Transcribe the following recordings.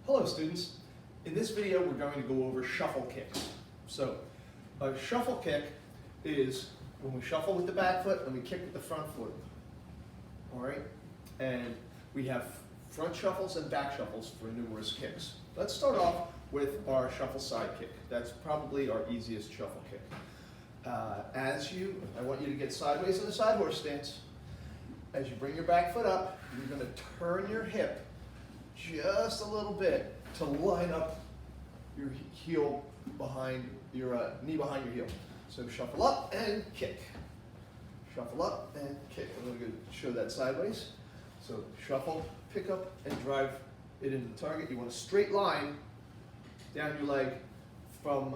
Hello students. In this video we're going to go over shuffle kicks. So a shuffle kick is when we shuffle with the back foot and we kick with the front foot. Alright? And we have front shuffles and back shuffles for numerous kicks. Let's start off with our shuffle side kick. That's probably our easiest shuffle kick. I want you to get sideways in the side horse stance. As you bring your back foot up, you're going to turn your hip just a little bit to line up your heel behind your knee behind your heel. So shuffle up and kick. Shuffle up and kick. I'm going to show that sideways. So shuffle, pick up, and drive it into the target. You want a straight line down your leg from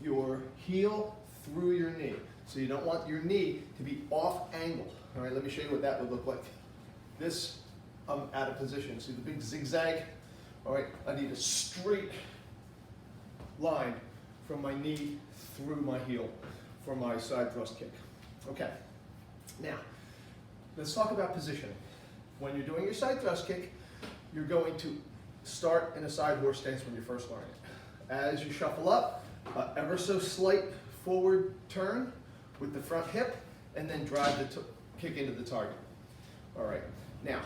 your heel through your knee. So you don't want your knee to be off angle. All right, let me show you what that would look like. This, I'm out of position. See the big zigzag? All right, I need a straight line from my knee through my heel for my side thrust kick. Okay, now let's talk about positioning. When you're doing your side thrust kick, you're going to start in a side horse stance when you're first learning it. As you shuffle up, ever so slight forward turn with the front hip, and then drive the kick into the target. All right, now,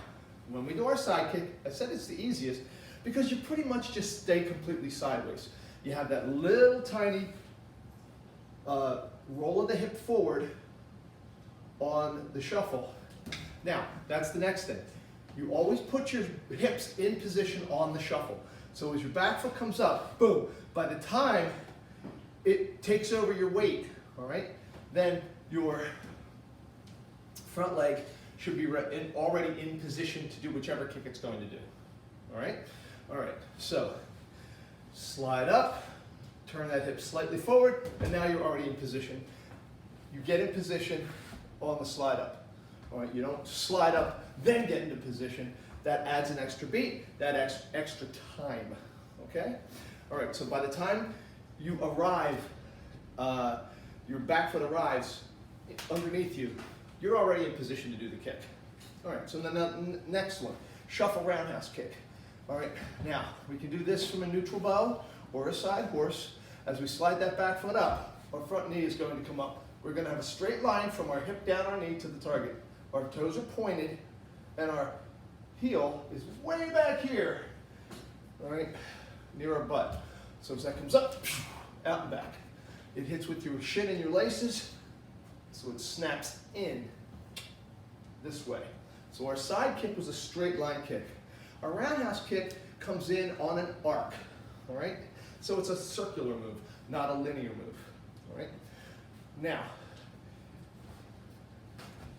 when we do our side kick, I said it's the easiest because you pretty much just stay completely sideways. You have that little tiny roll of the hip forward on the shuffle. Now, that's the next thing. You always put your hips in position on the shuffle. So as your back foot comes up, boom, by the time it takes over your weight, all right, then your front leg should be already in position to do whichever kick it's going to do. All right? All right, so slide up, turn that hip slightly forward, and now you're already in position. You get in position on the slide up. All right, you don't slide up, then get into position. That adds an extra beat, that adds extra time, okay? All right, so by the time you arrive, your back foot arrives underneath you, you're already in position to do the kick. All right, so then the next one, shuffle roundhouse kick. All right, now we can do this from a neutral bow or a side horse. As we slide that back foot up, our front knee is going to come up. We're going to have a straight line from our hip down our knee to the target. Our toes are pointed and our heel is way back here, all right, near our butt. So as that comes up, out and back. It hits with your shin and your laces, so it snaps in this way. So our side kick was a straight line kick. Our roundhouse kick comes in on an arc, all right? So it's a circular move, not a linear move, all right? Now,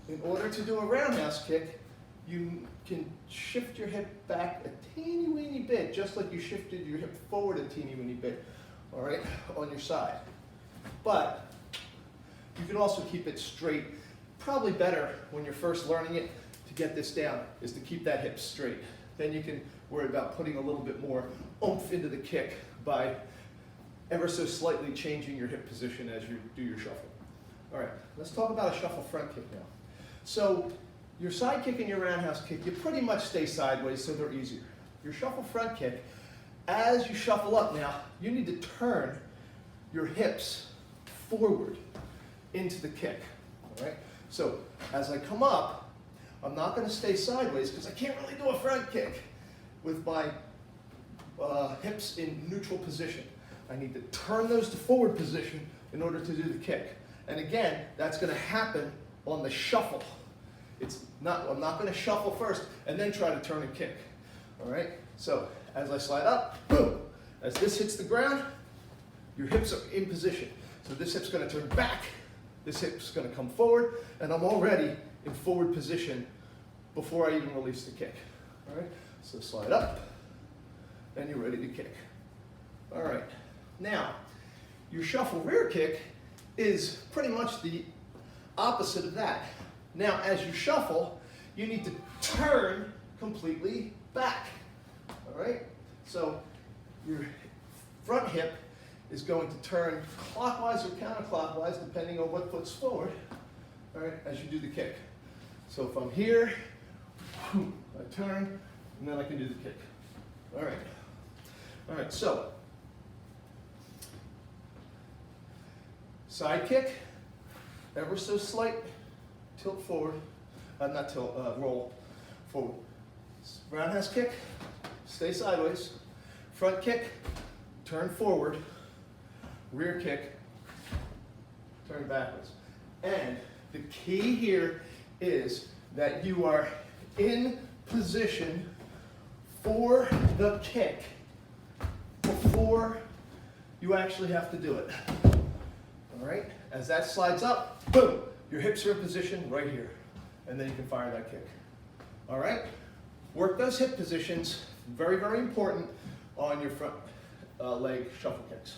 in order to do a roundhouse kick, you can shift your hip back a teeny weeny bit, just like you shifted your hip forward a teeny weeny bit, all right, on your side. But you can also keep it straight. Probably better when you're first learning it to get this down is to keep that hip straight. Then you can worry about putting a little bit more oomph into the kick by ever so slightly changing your hip position as you do your shuffle. All right, let's talk about a shuffle front kick now. So your side kick and your roundhouse kick, you pretty much stay sideways, so they're easier. Your shuffle front kick, as you shuffle up now, you need to turn your hips forward into the kick, all right? So as I come up, I'm not going to stay sideways because I can't really do a front kick with my hips in neutral position. I need to turn those to forward position in order to do the kick. And again, that's going to happen on the shuffle. I'm not going to shuffle first and then try to turn and kick, all right? So as I slide up, boom, as this hits the ground, your hips are in position. So this hip's going to turn back, this hip's going to come forward, and I'm already in forward position before I even release the kick. All right, so slide up, and you're ready to kick. All right, now your shuffle rear kick is pretty much the opposite of that. Now as you shuffle, you need to turn completely back. All right, so your front hip is going to turn clockwise or counterclockwise, depending on what foot's forward, all right, as you do the kick. So if I'm here, I turn, and then I can do the kick. All right, All right, so side kick, ever so slight tilt forward, not tilt, roll forward. Roundhouse kick, stay sideways. Front kick, turn forward. Rear kick, turn backwards. And the key here is that you are in position for the kick before you actually have to do it. All right, as that slides up, boom, your hips are in position right here. And then you can fire that kick. All right, work those hip positions, very, very important on your front leg shuffle kicks.